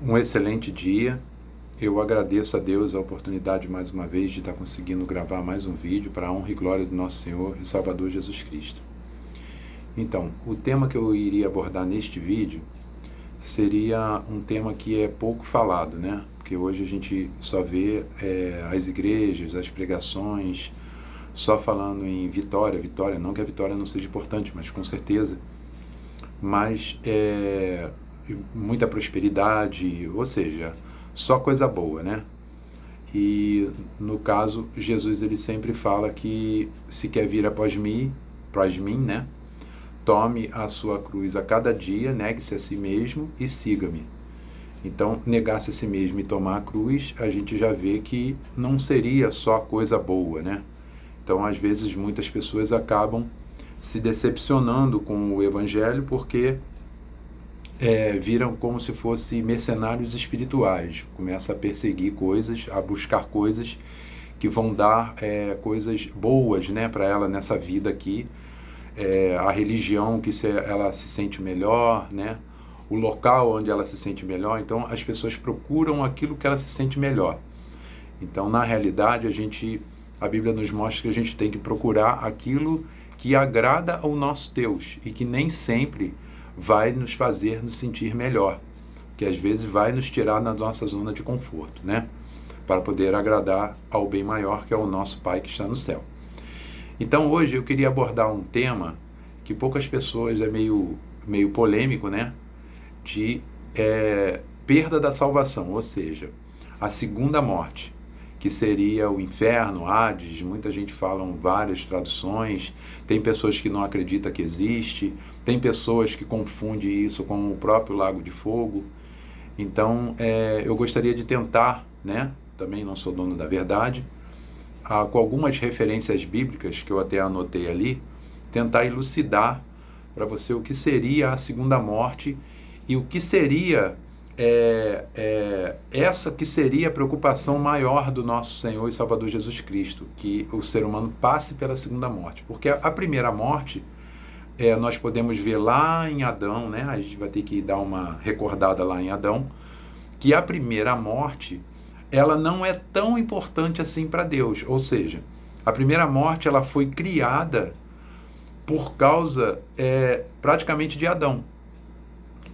Um excelente dia. Eu agradeço a Deus a oportunidade mais uma vez de estar conseguindo gravar mais um vídeo para a honra e glória do nosso Senhor e Salvador Jesus Cristo. Então, o tema que eu iria abordar neste vídeo seria um tema que é pouco falado, né? Porque hoje a gente só vê as igrejas, as pregações, só falando em vitória, vitória, não que a vitória não seja importante, mas com certeza. Mas muita prosperidade, ou seja, só coisa boa, né? E no caso, Jesus ele sempre fala que se quer vir após mim, né? Tome a sua cruz a cada dia, negue-se a si mesmo e siga-me. Então, negar-se a si mesmo e tomar a cruz, a gente já vê que não seria só coisa boa, né? Então, às vezes, muitas pessoas acabam se decepcionando com o Evangelho porque viram como se fossem mercenários espirituais. Começa a perseguir coisas, a buscar coisas que vão dar coisas boas, né, para ela nessa vida aqui. A religião que ela se sente melhor, né? O local onde ela se sente melhor. Então, as pessoas procuram aquilo que ela se sente melhor. Então, na realidade, a Bíblia nos mostra que a gente tem que procurar aquilo que agrada ao nosso Deus e que nem sempre vai nos fazer nos sentir melhor, que às vezes vai nos tirar da nossa zona de conforto, né? Para poder agradar ao bem maior, que é o nosso Pai que está no céu. Então, hoje eu queria abordar um tema que poucas pessoas, meio polêmico, né? De perda da salvação, ou seja, a segunda morte, que seria o inferno, Hades. Muita gente fala várias traduções, tem pessoas que não acreditam que existe, tem pessoas que confundem isso com o próprio lago de fogo. Então, eu gostaria de tentar, né? Também não sou dono da verdade, com algumas referências bíblicas que eu até anotei ali, tentar elucidar para você o que seria a segunda morte e o que seria essa que seria a preocupação maior do nosso Senhor e Salvador Jesus Cristo, que o ser humano passe pela segunda morte. Porque a primeira morte, nós podemos ver lá em Adão, né? A gente vai ter que dar uma recordada lá em Adão, que a primeira morte, ela não é tão importante assim para Deus. Ou seja, a primeira morte ela foi criada por causa praticamente de Adão.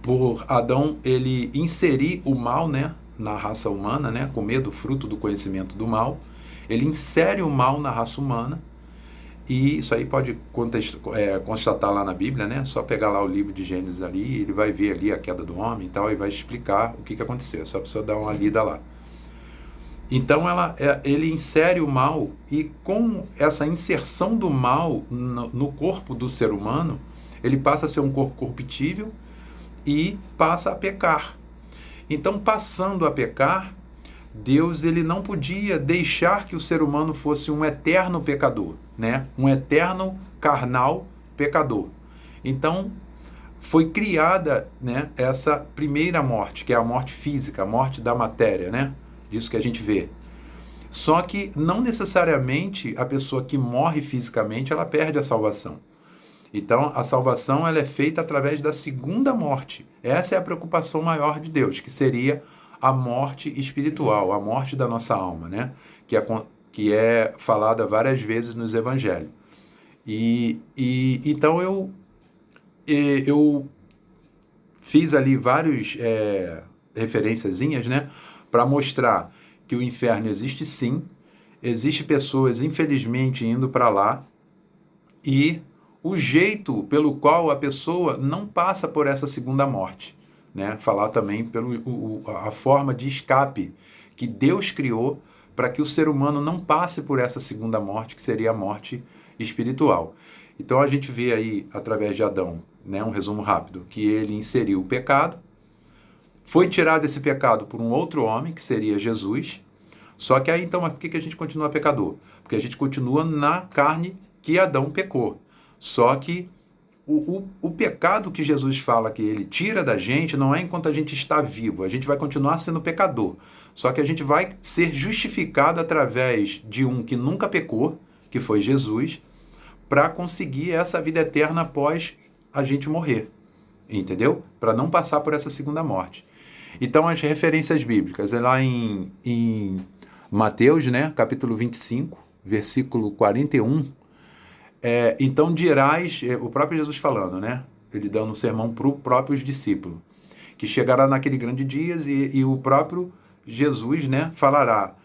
Por Adão ele inserir o mal, né, na raça humana, né, comer do fruto do conhecimento do mal. Ele insere o mal na raça humana. E isso aí pode constatar lá na Bíblia, né? Só pegar lá o livro de Gênesis ali, ele vai ver ali a queda do homem e tal, e vai explicar o que aconteceu. Só precisa dar uma lida lá. Então ele insere o mal, e com essa inserção do mal no corpo do ser humano, ele passa a ser um corpo corruptível e passa a pecar. Então, passando a pecar, Deus ele não podia deixar que o ser humano fosse um eterno pecador, né? Um eterno carnal pecador. Então, foi criada, né, essa primeira morte, que é a morte física, a morte da matéria, né? Disso que a gente vê. Só que não necessariamente a pessoa que morre fisicamente, ela perde a salvação. Então, a salvação ela é feita através da segunda morte. Essa é a preocupação maior de Deus, que seria a morte espiritual, a morte da nossa alma, né? Que é falada várias vezes nos evangelhos. Então eu fiz ali várias referenciazinhas, né? Para mostrar que o inferno existe sim, existe pessoas, infelizmente, indo para lá, e o jeito pelo qual a pessoa não passa por essa segunda morte, né? Falar também a forma de escape que Deus criou para que o ser humano não passe por essa segunda morte, que seria a morte espiritual. Então a gente vê aí, através de Adão, né, um resumo rápido, que ele inseriu o pecado, foi tirado esse pecado por um outro homem, que seria Jesus. Só que aí, então, por que a gente continua pecador? Porque a gente continua na carne que Adão pecou. Só que o pecado que Jesus fala que ele tira da gente não é enquanto a gente está vivo. A gente vai continuar sendo pecador. Só que a gente vai ser justificado através de um que nunca pecou, que foi Jesus, para conseguir essa vida eterna após a gente morrer. Entendeu? Para não passar por essa segunda morte. Então, as referências bíblicas, é lá em Mateus, né, capítulo 25, versículo 41, então dirás, o próprio Jesus falando, né, ele dando um sermão para os próprios discípulos, que chegará naquele grande dia e o próprio Jesus, né, falará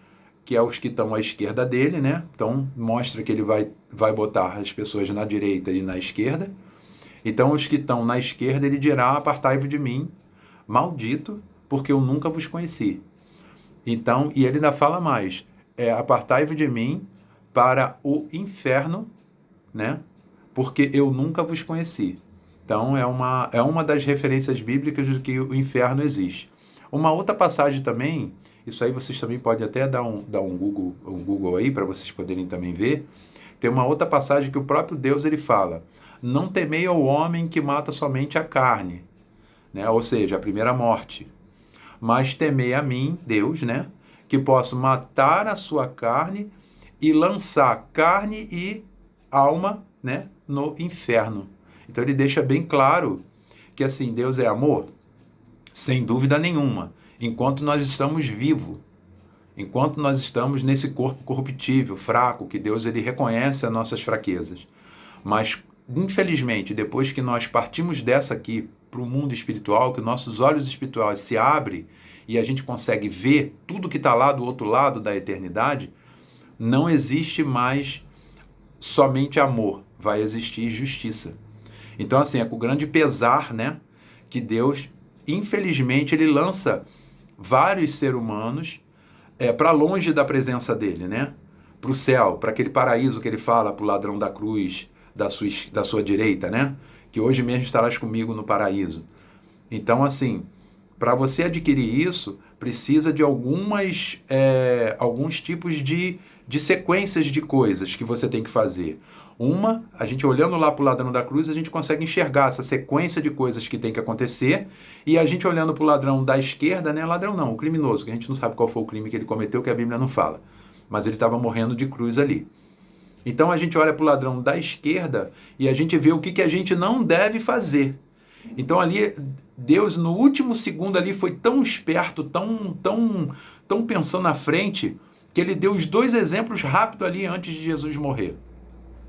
que é os que estão à esquerda dele, né, então mostra que ele vai botar as pessoas na direita e na esquerda. Então os que estão na esquerda, ele dirá: apartai-vos de mim, maldito, porque eu nunca vos conheci. Então, e ele ainda fala mais, apartai-vos de mim para o inferno, né? Porque eu nunca vos conheci. Então, é uma das referências bíblicas de que o inferno existe. Uma outra passagem também, isso aí vocês também podem até dar um Google aí, para vocês poderem também ver. Tem uma outra passagem que o próprio Deus ele fala: não temei ao homem que mata somente a carne, né? Ou seja, a primeira morte. Mas temei a mim, Deus, né, que posso matar a sua carne e lançar carne e alma, né, no inferno. Então ele deixa bem claro que assim, Deus é amor, sem dúvida nenhuma, enquanto nós estamos vivos, enquanto nós estamos nesse corpo corruptível, fraco, que Deus ele reconhece as nossas fraquezas. Mas, infelizmente, depois que nós partimos dessa aqui para o mundo espiritual, que nossos olhos espirituais se abrem e a gente consegue ver tudo que está lá do outro lado da eternidade, não existe mais somente amor, vai existir justiça. Então, assim, é com grande pesar, né, que Deus, infelizmente, ele lança vários seres humanos para longe da presença dele, né, para o céu, para aquele paraíso que ele fala para o ladrão da cruz, da sua direita, né, que hoje mesmo estarás comigo no paraíso. Então, assim, para você adquirir isso, precisa de alguns tipos de sequências de coisas que você tem que fazer. A gente olhando lá para o ladrão da cruz, a gente consegue enxergar essa sequência de coisas que tem que acontecer, e a gente olhando para o ladrão da esquerda, né, ladrão não, o criminoso, que a gente não sabe qual foi o crime que ele cometeu, que a Bíblia não fala, mas ele estava morrendo de cruz ali. Então a gente olha para o ladrão da esquerda e a gente vê o que a gente não deve fazer. Então ali, Deus no último segundo ali foi tão esperto, tão pensando na frente, que ele deu os dois exemplos rápido ali antes de Jesus morrer.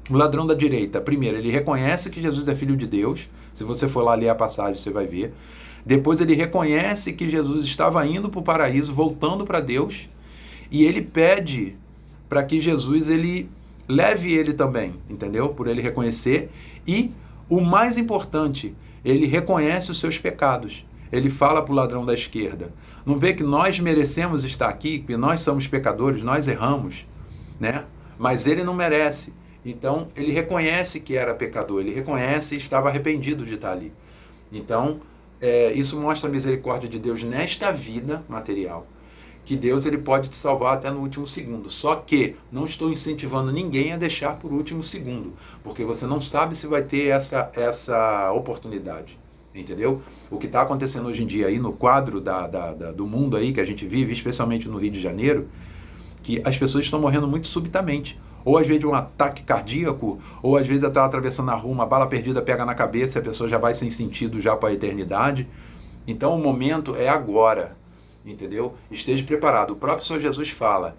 O ladrão da direita, primeiro, ele reconhece que Jesus é filho de Deus. Se você for lá ler a passagem, você vai ver. Depois ele reconhece que Jesus estava indo para o paraíso, voltando para Deus, e ele pede para que Jesus ele leve ele também, entendeu? Por ele reconhecer. E o mais importante, ele reconhece os seus pecados. Ele fala para o ladrão da esquerda: não vê que nós merecemos estar aqui, que nós somos pecadores, nós erramos, né? Mas ele não merece. Então ele reconhece que era pecador, ele reconhece e estava arrependido de estar ali. Então isso mostra a misericórdia de Deus nesta vida material, que Deus ele pode te salvar até no último segundo. Só que não estou incentivando ninguém a deixar por último segundo, porque você não sabe se vai ter essa oportunidade, entendeu? O que está acontecendo hoje em dia aí no quadro do mundo aí que a gente vive, especialmente no Rio de Janeiro, que as pessoas estão morrendo muito subitamente. Ou às vezes de um ataque cardíaco, ou às vezes está atravessando a rua, uma bala perdida pega na cabeça e a pessoa já vai sem sentido já para a eternidade. Então o momento é agora. Entendeu? Esteja preparado. O próprio Senhor Jesus fala: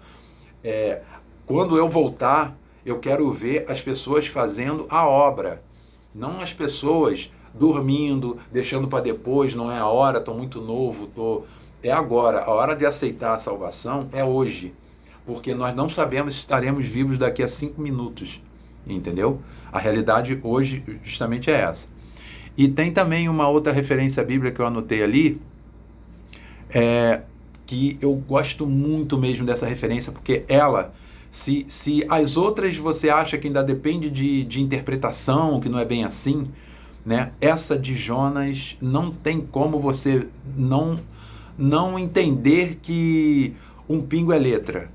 quando eu voltar, eu quero ver as pessoas fazendo a obra, não as pessoas dormindo, deixando para depois, não é a hora, estou muito novo, é agora. A hora de aceitar a salvação é hoje, porque nós não sabemos se estaremos vivos daqui a 5 minutos, entendeu? A realidade hoje justamente é essa. E tem também uma outra referência bíblica que eu anotei ali, que eu gosto muito mesmo dessa referência, porque ela, se as outras você acha que ainda depende de interpretação, que não é bem assim, né? Essa de Jonas não tem como você não entender que um pingo é letra.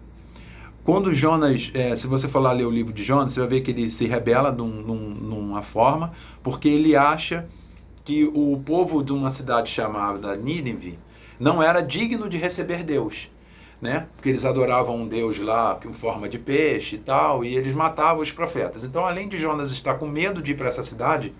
Quando Jonas, se você for lá ler o livro de Jonas, você vai ver que ele se rebela numa forma, porque ele acha que o povo de uma cidade chamada Nínive não era digno de receber Deus, né? Porque eles adoravam um Deus lá em forma de peixe e tal, e eles matavam os profetas. Então, além de Jonas estar com medo de ir para essa cidade,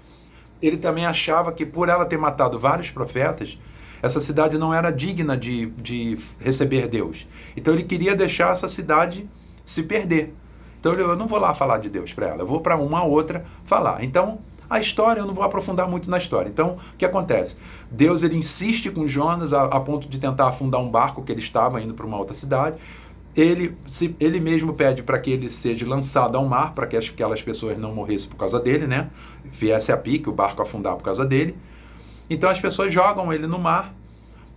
ele também achava que por ela ter matado vários profetas, essa cidade não era digna de receber Deus. Então ele queria deixar essa cidade se perder. Então eu não vou lá falar de Deus para ela, eu vou para uma outra falar. Então a história, eu não vou aprofundar muito na história. Então o que acontece? Deus ele insiste com Jonas a ponto de tentar afundar um barco que ele estava indo para uma outra cidade. Ele mesmo pede para que ele seja lançado ao mar, para que aquelas pessoas não morressem por causa dele, né? Viesse a pique, o barco afundar por causa dele. Então as pessoas jogam ele no mar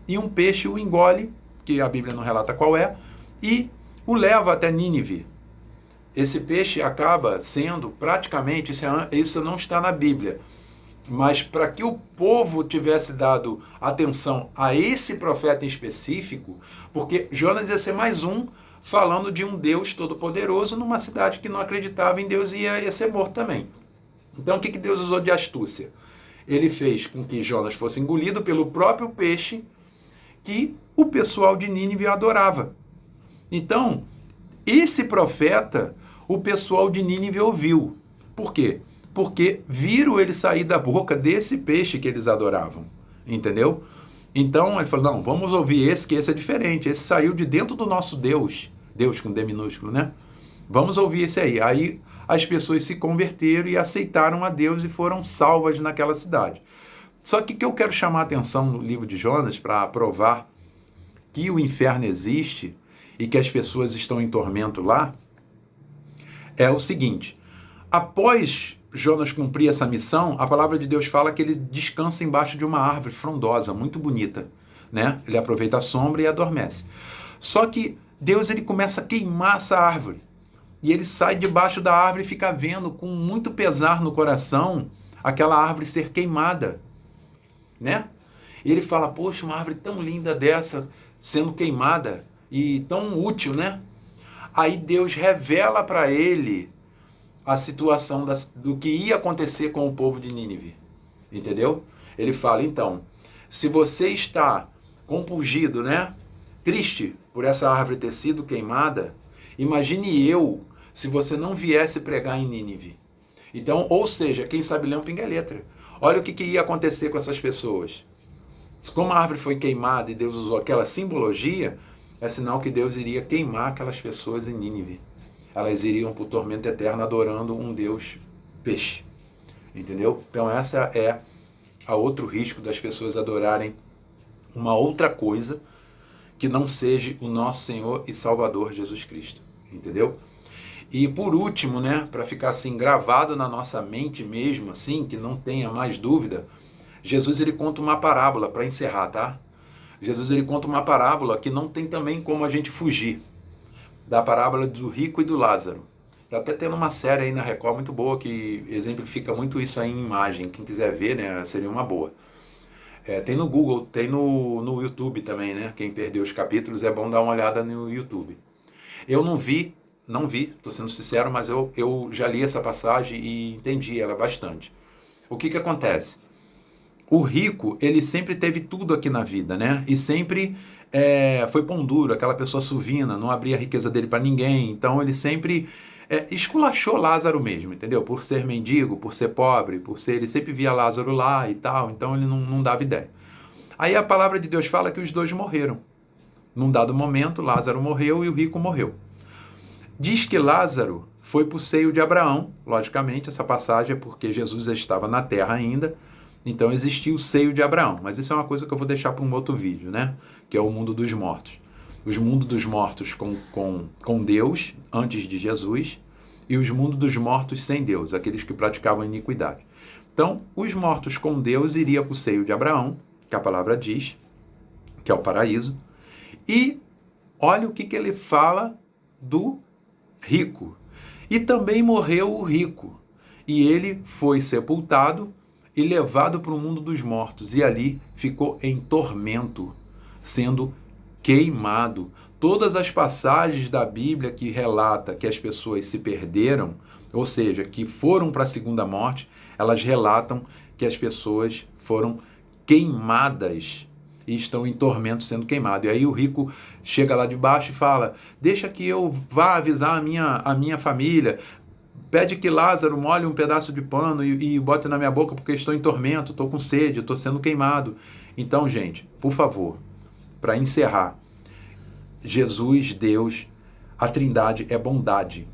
e um peixe o engole, que a Bíblia não relata qual é, e o leva até Nínive. Esse peixe acaba sendo praticamente, isso não está na Bíblia, mas para que o povo tivesse dado atenção a esse profeta em específico, porque Jonas ia ser mais um falando de um Deus todo-poderoso numa cidade que não acreditava em Deus e ia ser morto também. Então o que Deus usou de astúcia? Ele fez com que Jonas fosse engolido pelo próprio peixe que o pessoal de Nínive adorava. Então, esse profeta, o pessoal de Nínive ouviu. Por quê? Porque viram ele sair da boca desse peixe que eles adoravam. Entendeu? Então ele falou, não, vamos ouvir esse, que esse é diferente. Esse saiu de dentro do nosso Deus. Deus com D minúsculo, né? Vamos ouvir esse aí. Aí as pessoas se converteram e aceitaram a Deus e foram salvas naquela cidade. Só que o que eu quero chamar a atenção no livro de Jonas, para provar que o inferno existe e que as pessoas estão em tormento lá, é o seguinte: após Jonas cumprir essa missão, a palavra de Deus fala que ele descansa embaixo de uma árvore frondosa, muito bonita, né? Ele aproveita a sombra e adormece. Só que Deus ele começa a queimar essa árvore. E ele sai debaixo da árvore e fica vendo com muito pesar no coração aquela árvore ser queimada, né? E ele fala, poxa, uma árvore tão linda dessa sendo queimada e tão útil, né? Aí Deus revela para ele a situação do que ia acontecer com o povo de Nínive, entendeu? Ele fala, então, se você está compungido, né? Triste por essa árvore ter sido queimada, imagine eu se você não viesse pregar em Nínive. Então, ou seja, quem sabe ler um pinga letra. Olha o que ia acontecer com essas pessoas. Como a árvore foi queimada e Deus usou aquela simbologia, é sinal que Deus iria queimar aquelas pessoas em Nínive. Elas iriam para o tormento eterno adorando um Deus peixe. Entendeu? Então essa é a outro risco das pessoas adorarem uma outra coisa que não seja o nosso Senhor e Salvador Jesus Cristo. Entendeu? E por último, né, para ficar assim gravado na nossa mente mesmo, assim, que não tenha mais dúvida, Jesus ele conta uma parábola para encerrar, tá? Jesus ele conta uma parábola que não tem também como a gente fugir, da parábola do rico e do Lázaro. Está até tendo uma série aí na Record muito boa que exemplifica muito isso aí em imagem. Quem quiser ver, né, seria uma boa. Tem no Google, tem no YouTube também, né? Quem perdeu os capítulos é bom dar uma olhada no YouTube. Eu não vi, estou sendo sincero, mas eu já li essa passagem e entendi ela bastante. O que acontece? O rico, ele sempre teve tudo aqui na vida, né? E sempre foi pão duro, aquela pessoa suvina, não abria a riqueza dele para ninguém. Então ele sempre esculachou Lázaro mesmo, entendeu? Por ser mendigo, por ser pobre, ele sempre via Lázaro lá e tal, então ele não dava ideia. Aí a palavra de Deus fala que os dois morreram. Num dado momento, Lázaro morreu e o rico morreu. Diz que Lázaro foi para o seio de Abraão, logicamente, essa passagem é porque Jesus estava na terra ainda, então existia o seio de Abraão, mas isso é uma coisa que eu vou deixar para um outro vídeo, né? Que é o mundo dos mortos. Os mundos dos mortos com Deus, antes de Jesus, e os mundos dos mortos sem Deus, aqueles que praticavam iniquidade. Então, os mortos com Deus iriam para o seio de Abraão, que a palavra diz, que é o paraíso, e olha o que ele fala do rico. E também morreu o rico, e ele foi sepultado e levado para o mundo dos mortos, e ali ficou em tormento, sendo queimado. Todas as passagens da Bíblia que relata que as pessoas se perderam, ou seja, que foram para a segunda morte, elas relatam que as pessoas foram queimadas e estão em tormento sendo queimados. E aí o rico chega lá de baixo e fala, deixa que eu vá avisar a minha família, pede que Lázaro molhe um pedaço de pano e bote na minha boca porque estou em tormento, estou com sede, estou sendo queimado. Então, gente, por favor, para encerrar, Jesus, Deus, a Trindade é bondade,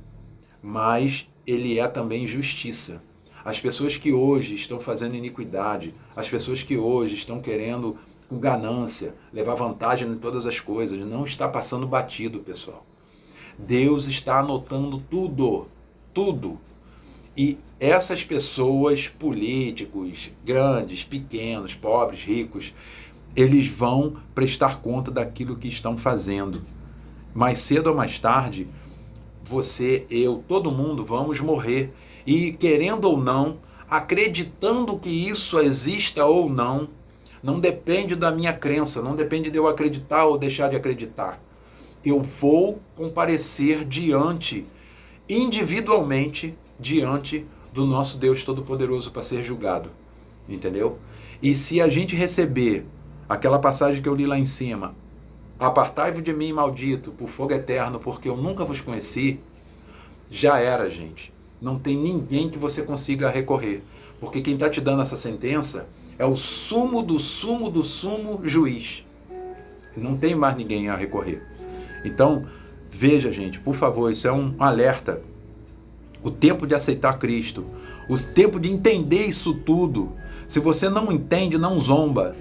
mas Ele é também justiça. As pessoas que hoje estão fazendo iniquidade, as pessoas que hoje estão querendo, com ganância, levar vantagem em todas as coisas, não está passando batido, pessoal. Deus está anotando tudo, tudo. E essas pessoas, políticos, grandes, pequenos, pobres, ricos, eles vão prestar conta daquilo que estão fazendo. Mais cedo ou mais tarde, você, eu, todo mundo vamos morrer. E querendo ou não, acreditando que isso exista ou não, não depende da minha crença, não depende de eu acreditar ou deixar de acreditar. Eu vou comparecer individualmente, diante do nosso Deus Todo-Poderoso para ser julgado. Entendeu? E se a gente receber aquela passagem que eu li lá em cima, apartai-vos de mim, maldito, por fogo eterno, porque eu nunca vos conheci, já era, gente. Não tem ninguém que você consiga recorrer. Porque quem está te dando essa sentença é o sumo do sumo do sumo juiz. Não tem mais ninguém a recorrer. Então, veja, gente, por favor, isso é um alerta. O tempo de aceitar Cristo, o tempo de entender isso tudo. Se você não entende, não zomba.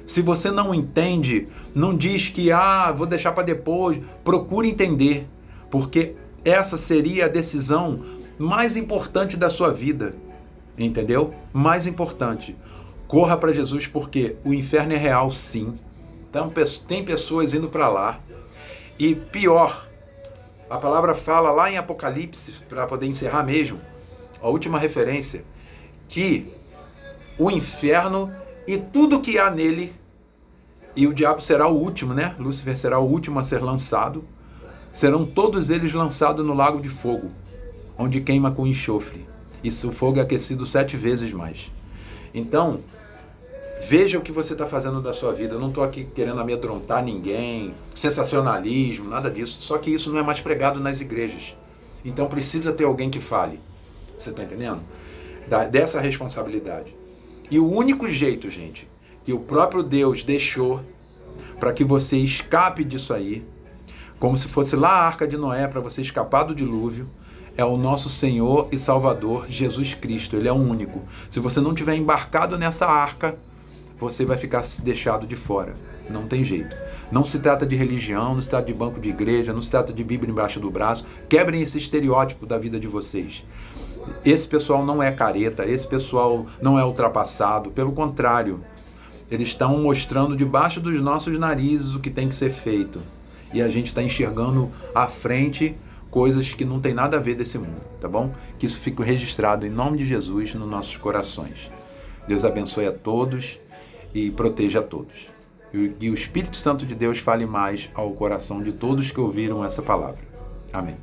Se você não entende, não diz que, vou deixar para depois. Procure entender, porque essa seria a decisão mais importante da sua vida, entendeu? Mais importante. Corra para Jesus, porque o inferno é real, sim. Então, tem pessoas indo para lá. E pior, a palavra fala lá em Apocalipse, para poder encerrar mesmo, a última referência, que o inferno e tudo que há nele, e o diabo será o último, né? Lúcifer será o último a ser lançado, serão todos eles lançados no lago de fogo, onde queima com enxofre. E o fogo é aquecido 7 vezes mais. Então, veja o que você está fazendo da sua vida. Eu não estou aqui querendo amedrontar ninguém, sensacionalismo, nada disso. Só que isso não é mais pregado nas igrejas. Então precisa ter alguém que fale. Você está entendendo? Dessa responsabilidade. E o único jeito, gente, que o próprio Deus deixou para que você escape disso aí, como se fosse lá a Arca de Noé para você escapar do dilúvio, é o nosso Senhor e Salvador Jesus Cristo. Ele é o único. Se você não tiver embarcado nessa arca, você vai ficar deixado de fora. Não tem jeito. Não se trata de religião, não se trata de banco de igreja, não se trata de Bíblia embaixo do braço. Quebrem esse estereótipo da vida de vocês. Esse pessoal não é careta, esse pessoal não é ultrapassado. Pelo contrário, eles estão mostrando debaixo dos nossos narizes o que tem que ser feito. E a gente está enxergando à frente coisas que não tem nada a ver desse mundo, tá bom? Que isso fique registrado em nome de Jesus nos nossos corações. Deus abençoe a todos e proteja a todos. E o Espírito Santo de Deus fale mais ao coração de todos que ouviram essa palavra. Amém.